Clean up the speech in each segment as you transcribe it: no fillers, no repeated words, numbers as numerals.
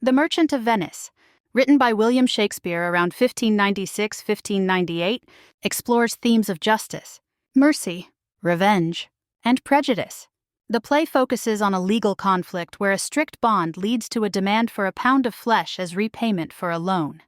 The Merchant of Venice, written by William Shakespeare around 1596-1598, explores themes of justice, mercy, revenge, and prejudice. The play focuses on a legal conflict where a strict bond leads to a demand for a pound of flesh as repayment for a loan.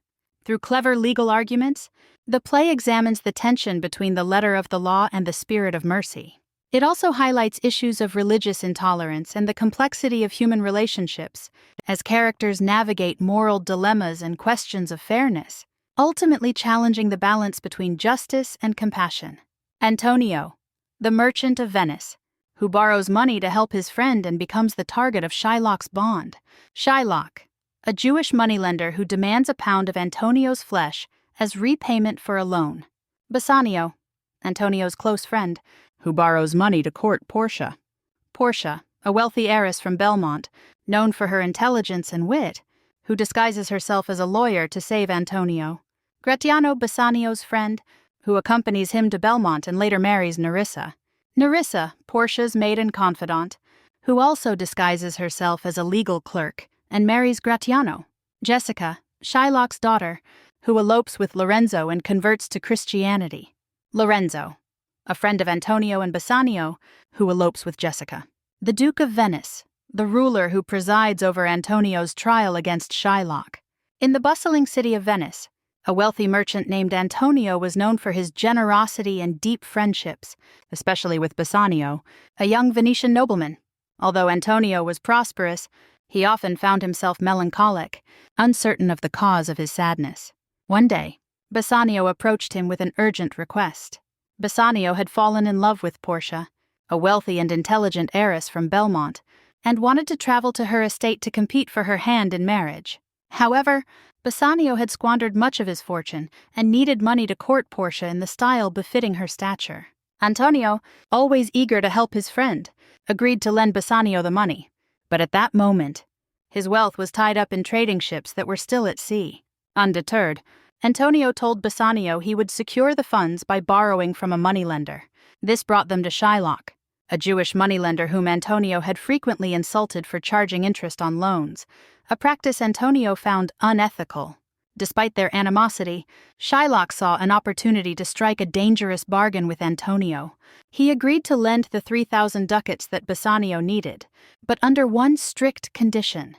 Through clever legal arguments, the play examines the tension between the letter of the law and the spirit of mercy. It also highlights issues of religious intolerance and the complexity of human relationships as characters navigate moral dilemmas and questions of fairness, ultimately challenging the balance between justice and compassion. Antonio, the Merchant of Venice, who borrows money to help his friend and becomes the target of Shylock's bond. Shylock, a Jewish moneylender who demands a pound of Antonio's flesh as repayment for a loan. Bassanio, Antonio's close friend, who borrows money to court Portia. Portia, a wealthy heiress from Belmont, known for her intelligence and wit, who disguises herself as a lawyer to save Antonio. Gratiano, Bassanio's friend, who accompanies him to Belmont and later marries Nerissa. Nerissa, Portia's maiden confidant, who also disguises herself as a legal clerk and marries Gratiano. Jessica, Shylock's daughter, who elopes with Lorenzo and converts to Christianity. Lorenzo, a friend of Antonio and Bassanio, who elopes with Jessica. The Duke of Venice, the ruler who presides over Antonio's trial against Shylock. In the bustling city of Venice, a wealthy merchant named Antonio was known for his generosity and deep friendships, especially with Bassanio, a young Venetian nobleman. Although Antonio was prosperous, he often found himself melancholic, uncertain of the cause of his sadness. One day, Bassanio approached him with an urgent request. Bassanio had fallen in love with Portia, a wealthy and intelligent heiress from Belmont, and wanted to travel to her estate to compete for her hand in marriage. However, Bassanio had squandered much of his fortune and needed money to court Portia in the style befitting her stature. Antonio, always eager to help his friend, agreed to lend Bassanio the money. But at that moment, his wealth was tied up in trading ships that were still at sea. Undeterred, Antonio told Bassanio he would secure the funds by borrowing from a moneylender. This brought them to Shylock, a Jewish moneylender whom Antonio had frequently insulted for charging interest on loans, a practice Antonio found unethical. Despite their animosity, Shylock saw an opportunity to strike a dangerous bargain with Antonio. He agreed to lend the 3,000 ducats that Bassanio needed, but under one strict condition.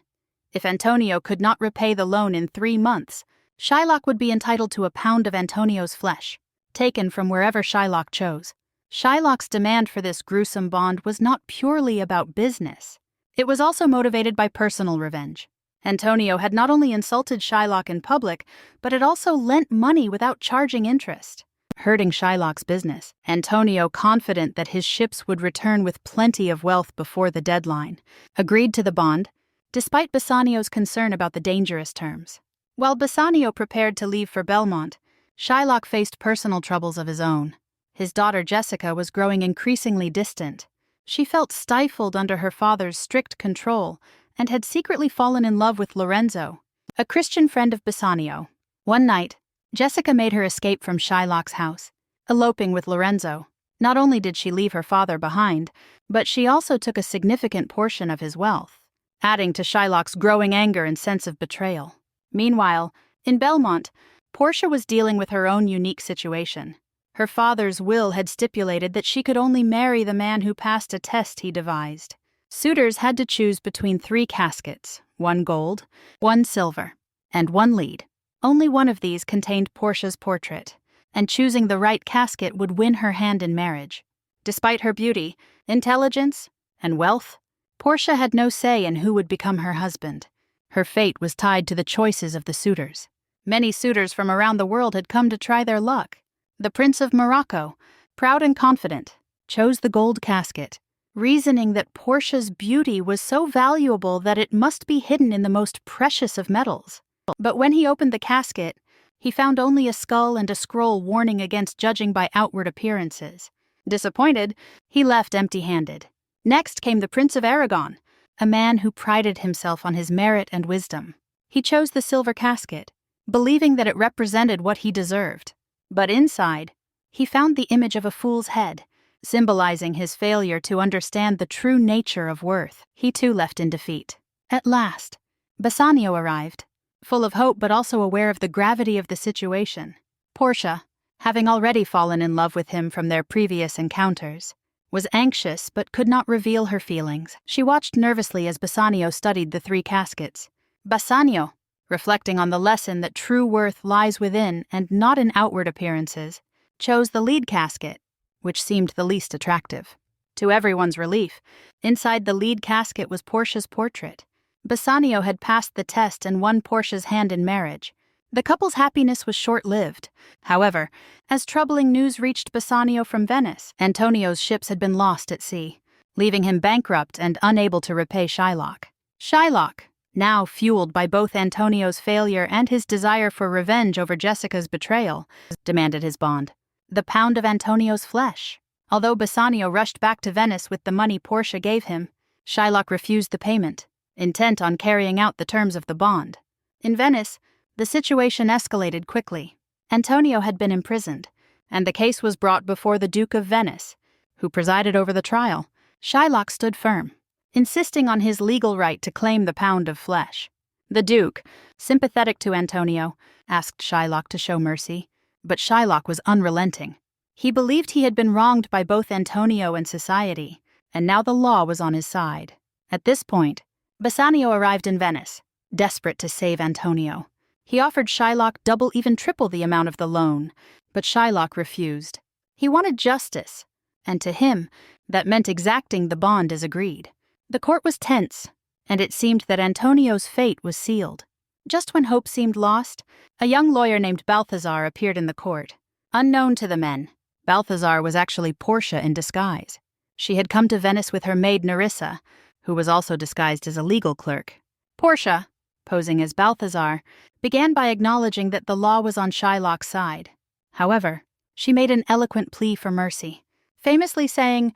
If Antonio could not repay the loan in 3 months, Shylock would be entitled to a pound of Antonio's flesh, taken from wherever Shylock chose. Shylock's demand for this gruesome bond was not purely about business. It was also motivated by personal revenge. Antonio had not only insulted Shylock in public, but had also lent money without charging interest, hurting Shylock's business. Antonio, confident that his ships would return with plenty of wealth before the deadline, agreed to the bond, despite Bassanio's concern about the dangerous terms. While Bassanio prepared to leave for Belmont, Shylock faced personal troubles of his own. His daughter Jessica was growing increasingly distant. She felt stifled under her father's strict control and had secretly fallen in love with Lorenzo, a Christian friend of Bassanio. One night, Jessica made her escape from Shylock's house, eloping with Lorenzo. Not only did she leave her father behind, but she also took a significant portion of his wealth, adding to Shylock's growing anger and sense of betrayal. Meanwhile, in Belmont, Portia was dealing with her own unique situation. Her father's will had stipulated that she could only marry the man who passed a test he devised. Suitors had to choose between 3 caskets, 1 gold, 1 silver, and 1 lead. Only one of these contained Portia's portrait, and choosing the right casket would win her hand in marriage. Despite her beauty, intelligence, and wealth, Portia had no say in who would become her husband. Her fate was tied to the choices of the suitors. Many suitors from around the world had come to try their luck. The Prince of Morocco, proud and confident, chose the gold casket, reasoning that Portia's beauty was so valuable that it must be hidden in the most precious of metals. But when he opened the casket, he found only a skull and a scroll warning against judging by outward appearances. Disappointed, he left empty-handed. Next came the Prince of Aragon, a man who prided himself on his merit and wisdom. He chose the silver casket, believing that it represented what he deserved. But inside, he found the image of a fool's head, symbolizing his failure to understand the true nature of worth. He too left in defeat. At last, Bassanio arrived, full of hope but also aware of the gravity of the situation. Portia, having already fallen in love with him from their previous encounters, was anxious but could not reveal her feelings. She watched nervously as Bassanio studied the 3 caskets. Bassanio, reflecting on the lesson that true worth lies within and not in outward appearances, chose the lead casket, which seemed the least attractive. To everyone's relief, inside the lead casket was Portia's portrait. Bassanio had passed the test and won Portia's hand in marriage. The couple's happiness was short-lived. However, as troubling news reached Bassanio from Venice, Antonio's ships had been lost at sea, leaving him bankrupt and unable to repay Shylock. Shylock, now fueled by both Antonio's failure and his desire for revenge over Jessica's betrayal, demanded his bond, the pound of Antonio's flesh. Although Bassanio rushed back to Venice with the money Portia gave him, Shylock refused the payment, intent on carrying out the terms of the bond. In Venice, the situation escalated quickly. Antonio had been imprisoned, and the case was brought before the Duke of Venice, who presided over the trial. Shylock stood firm, insisting on his legal right to claim the pound of flesh. The Duke, sympathetic to Antonio, asked Shylock to show mercy, but Shylock was unrelenting. He believed he had been wronged by both Antonio and society, and now the law was on his side. At this point, Bassanio arrived in Venice, desperate to save Antonio. He offered Shylock double, even triple the amount of the loan, but Shylock refused. He wanted justice, and to him, that meant exacting the bond as agreed. The court was tense, and it seemed that Antonio's fate was sealed. Just when hope seemed lost, a young lawyer named Balthazar appeared in the court. Unknown to the men, Balthazar was actually Portia in disguise. She had come to Venice with her maid Nerissa, who was also disguised as a legal clerk. Portia, posing as Balthazar, began by acknowledging that the law was on Shylock's side. However, she made an eloquent plea for mercy, famously saying,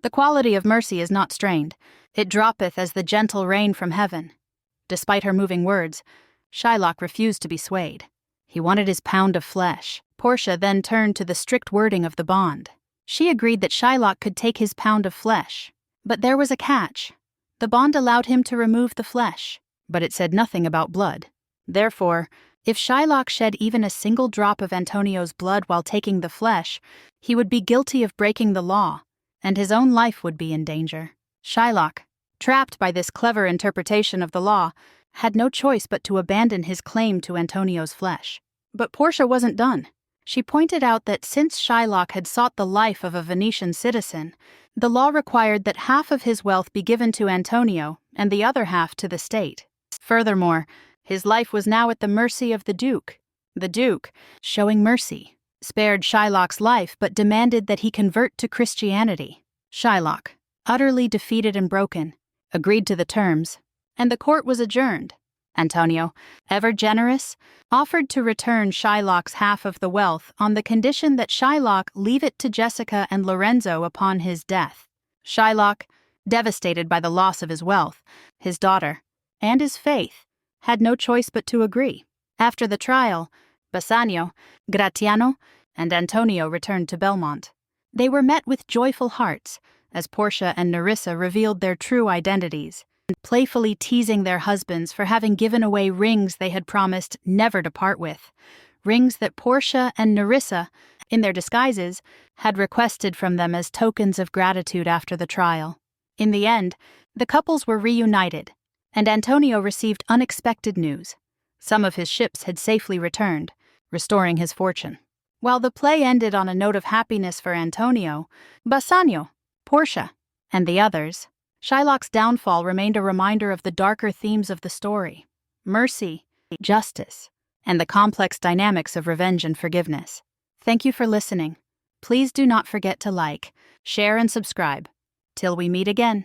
"The quality of mercy is not strained. It droppeth as the gentle rain from heaven." Despite her moving words, Shylock refused to be swayed. He wanted his pound of flesh. Portia then turned to the strict wording of the bond. She agreed that Shylock could take his pound of flesh, but there was a catch. The bond allowed him to remove the flesh, but it said nothing about blood. Therefore, if Shylock shed even a single drop of Antonio's blood while taking the flesh, he would be guilty of breaking the law, and his own life would be in danger. Shylock, trapped by this clever interpretation of the law, had no choice but to abandon his claim to Antonio's flesh. But Portia wasn't done. She pointed out that since Shylock had sought the life of a Venetian citizen, the law required that half of his wealth be given to Antonio and the other half to the state. Furthermore, his life was now at the mercy of the Duke. The Duke, showing mercy, spared Shylock's life but demanded that he convert to Christianity. Shylock, utterly defeated and broken, agreed to the terms, and the court was adjourned. Antonio, ever generous, offered to return Shylock's half of the wealth on the condition that Shylock leave it to Jessica and Lorenzo upon his death. Shylock, devastated by the loss of his wealth, his daughter, and his faith, had no choice but to agree. After the trial, Bassanio, Gratiano, and Antonio returned to Belmont. They were met with joyful hearts as Portia and Nerissa revealed their true identities, playfully teasing their husbands for having given away rings they had promised never to part with, rings that Portia and Nerissa, in their disguises, had requested from them as tokens of gratitude after the trial. In the end, the couples were reunited, and Antonio received unexpected news. Some of his ships had safely returned, restoring his fortune. While the play ended on a note of happiness for Antonio, Bassanio, Portia, and the others, Shylock's downfall remained a reminder of the darker themes of the story: mercy, justice, and the complex dynamics of revenge and forgiveness. Thank you for listening. Please do not forget to like, share, and subscribe. Till we meet again.